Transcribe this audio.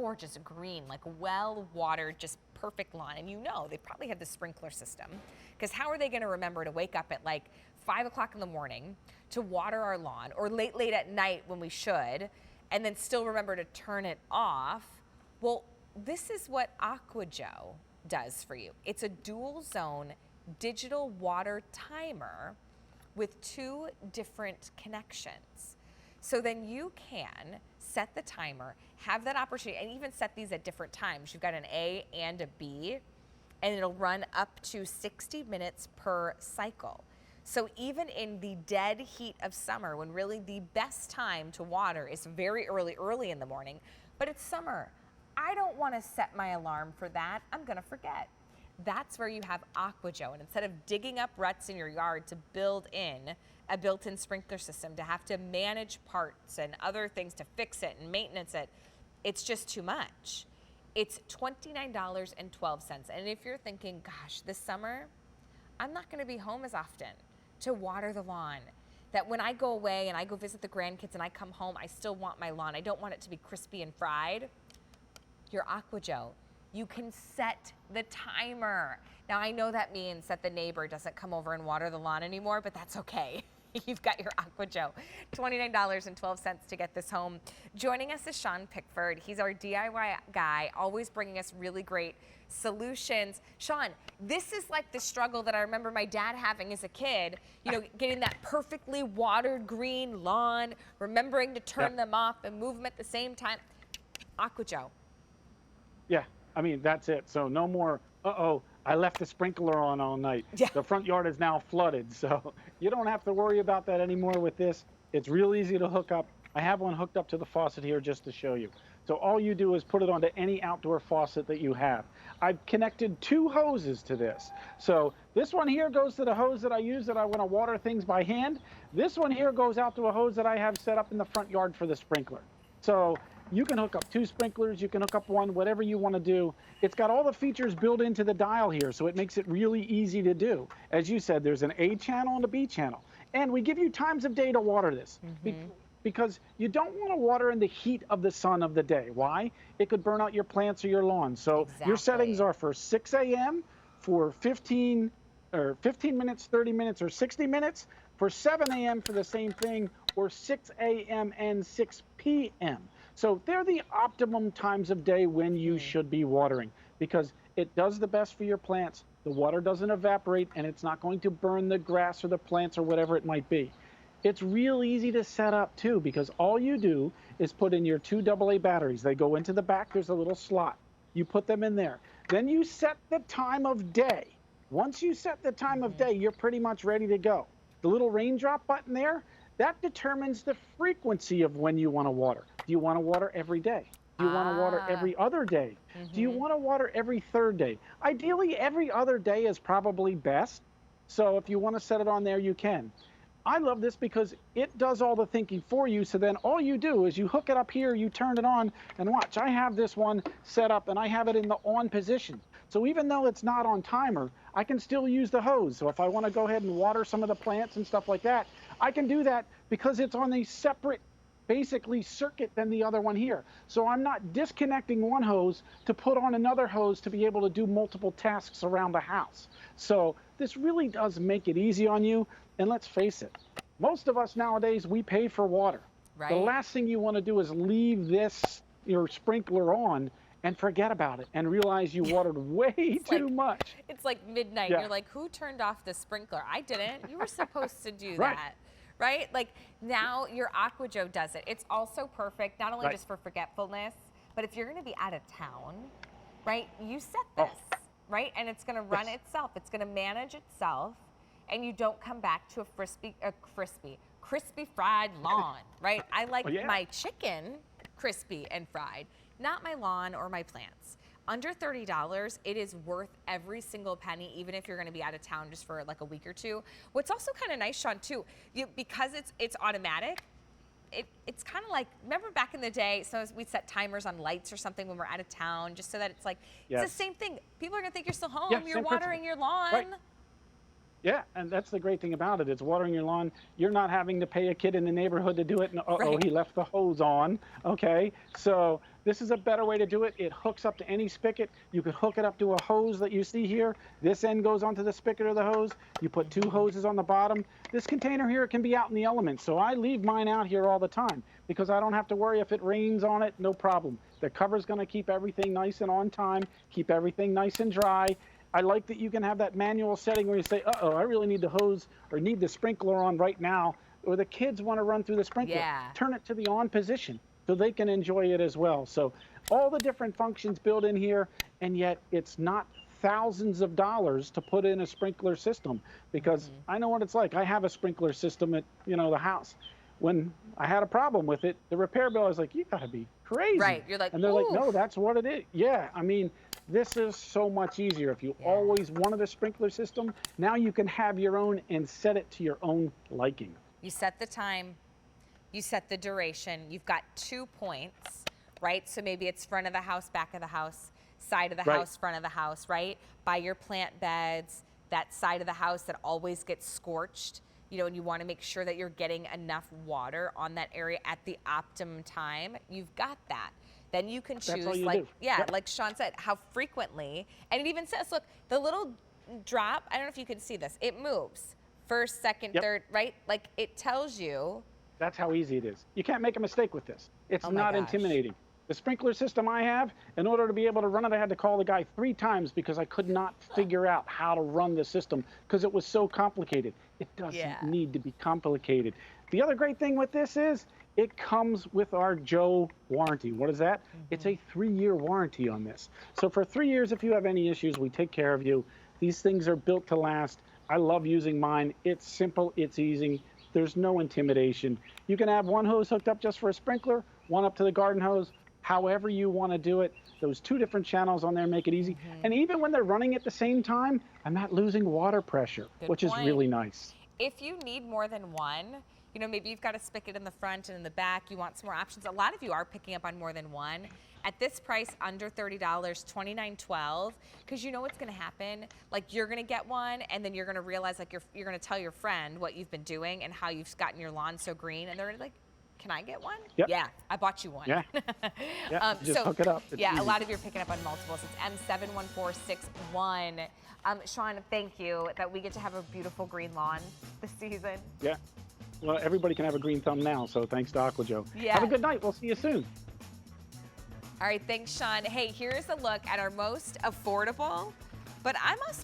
gorgeous green, like well-watered, just perfect lawn. And you know, they probably have the sprinkler system, because how are they gonna remember to wake up at like 5 o'clock in the morning to water our lawn, or late at night when we should, and then still remember to turn it off? Well, this is what Aqua Joe does for you. It's a dual zone digital water timer with 2 different connections. So then you can set the timer, have that opportunity, and even set these at different times. You've got an A and a B, and it'll run up to 60 minutes per cycle. So even in the dead heat of summer, when really the best time to water is very early in the morning, but it's summer, I don't want to set my alarm for that. I'm going to forget. That's where you have Aqua Joe, and instead of digging up ruts in your yard to build in a built-in sprinkler system, to have to manage parts and other things to fix it and maintenance it, it's just too much. It's $29.12. And if you're thinking, gosh, this summer, I'm not gonna be home as often to water the lawn, that when I go away and I go visit the grandkids and I come home, I still want my lawn. I don't want it to be crispy and fried. Your Aqua Joe, you can set the timer. Now I know that means that the neighbor doesn't come over and water the lawn anymore, but that's okay. You've got your Aqua Joe. $29.12 to get this home. Joining us is Sean Pickford. He's our DIY guy, always bringing us really great solutions. Sean, this is like the struggle that I remember my dad having as a kid, you know, getting that perfectly watered green lawn, remembering to turn them off and move them at the same time. Aqua Joe. Yeah, I mean, that's it. So no more, I left the sprinkler on all night. Yeah. The front yard is now flooded. So you don't have to worry about that anymore with this. It's real easy to hook up. I have one hooked up to the faucet here just to show you. So all you do is put it onto any outdoor faucet that you have. I've connected 2 hoses to this. So this one here goes to the hose that I use that I want to water things by hand. This one here goes out to a hose that I have set up in the front yard for the sprinkler. So you can hook up 2 sprinklers, you can hook up 1, whatever you want to do. It's got all the features built into the dial here, so it makes it really easy to do. As you said, there's an A channel and a B channel. And we give you times of day to water this. Because you don't want to water in the heat of the sun of the day. Why? It could burn out your plants or your lawn. So your settings are for 6 a.m., for 15 minutes, 30 minutes, or 60 minutes, for 7 a.m. for the same thing, or 6 a.m. and 6 p.m. So they're the optimum times of day when you should be watering, because it does the best for your plants. The water doesn't evaporate, and it's not going to burn the grass or the plants or whatever it might be. It's real easy to set up too, because all you do is put in your 2 AA batteries. They go into the back, there's a little slot. You put them in there. Then you set the time of day. Once you set the time of day, you're pretty much ready to go. The little raindrop button there, that determines the frequency of when you want to water. Do you want to water every day? Do you want to water every other day? Do you want to water every 3rd day? Ideally, every other day is probably best. So if you want to set it on there, you can. I love this because it does all the thinking for you. So then all you do is you hook it up here, you turn it on, and watch. I have this one set up and I have it in the on position. So even though it's not on timer, I can still use the hose. So if I want to go ahead and water some of the plants and stuff like that, I can do that because it's on a separate basically circuit than the other one here. So I'm not disconnecting one hose to put on another hose to be able to do multiple tasks around the house. So this really does make it easy on you. And let's face it, most of us nowadays, we pay for water. Right. The last thing you want to do is leave your sprinkler on and forget about it and realize you watered way too much. It's like midnight. You're like, who turned off the sprinkler? I didn't. You were supposed to do that. Right? Like now your Aqua Joe does it. It's also perfect, not only just for forgetfulness, but if you're going to be out of town, right? You set this, right? And it's going to run itself. It's going to manage itself. And you don't come back to a crispy fried lawn, right? I like my chicken crispy and fried, not my lawn or my plants. Under $30, it is worth every single penny, even if you're gonna be out of town just for like a week or 2. What's also kind of nice, Sean, too, because it's automatic, it's kind of like, remember back in the day, sometimes we'd set timers on lights or something when we're out of town, just so that it's like, it's the same thing. People are gonna think you're still home, you're watering your lawn. Right. Yeah, and that's the great thing about it. It's watering your lawn. You're not having to pay a kid in the neighborhood to do it. And he left the hose on. Okay, so This is a better way to do it. It hooks up to any spigot. You could hook it up to a hose that you see here. This end goes onto the spigot or the hose. You put 2 hoses on the bottom. This container here can be out in the elements, so I leave mine out here all the time because I don't have to worry if it rains on it, no problem. The cover's going to keep everything nice and on time, keep everything nice and dry. I like that you can have that manual setting where you say, uh-oh, I really need the hose or need the sprinkler on right now, or the kids want to run through the sprinkler. Yeah. Turn it to the on position so they can enjoy it as well. So all the different functions built in here, and yet it's not thousands of dollars to put in a sprinkler system, because I know what it's like. I have a sprinkler system at, the house. When I had a problem with it, the repair bill, I was like, you gotta be crazy. Right, you're like, and they're like, "Ooh." no, that's what it is. Yeah, I mean, this is so much easier. If you always wanted a sprinkler system, now you can have your own and set it to your own liking. You set the time, you set the duration, you've got 2 points, right? So maybe it's front of the house, back of the house, side of the house, front of the house, right? By your plant beds, that side of the house that always gets scorched, and you want to make sure that you're getting enough water on that area at the optimum time. You've got that. Then you can choose, like Sean said, how frequently. And it even says, look, the little drop, I don't know if you can see this, it moves. First, second, third, right? Like, it tells you. That's how easy it is. You can't make a mistake with this. It's not intimidating. The sprinkler system I have, in order to be able to run it, I had to call the guy 3 times because I could not figure out how to run the system because it was so complicated. It doesn't need to be complicated. The other great thing with this is it comes with our Joe warranty. What is that? It's a 3-year warranty on this. So for 3 years, if you have any issues, we take care of you. These things are built to last. I love using mine. It's simple, it's easy. There's no intimidation. You can have 1 hose hooked up just for a sprinkler, 1 up to the garden hose, however you want to do it. Those 2 different channels on there make it easy. And even when they're running at the same time, I'm not losing water pressure, which is really nice. If you need more than 1, maybe you've got a spigot in the front and in the back, you want some more options. A lot of you are picking up on more than 1. At this price, under $30, $29.12, because you know what's going to happen. Like, you're going to get one, and then you're going to realize, like, you're going to tell your friend what you've been doing and how you've gotten your lawn so green, and they're like, can I get one? Yep. Yeah, I bought you one. Yeah. Just hook it up. It's a easy. lot of you are picking up on multiples. It's M71461. Sean, thank you that we get to have a beautiful green lawn this season. Yeah. Well, everybody can have a green thumb now, so thanks to Aqua Joe. Yeah. Have a good night. We'll see you soon. All right, thanks, Sean. Hey, here's a look at our most affordable, but I'm also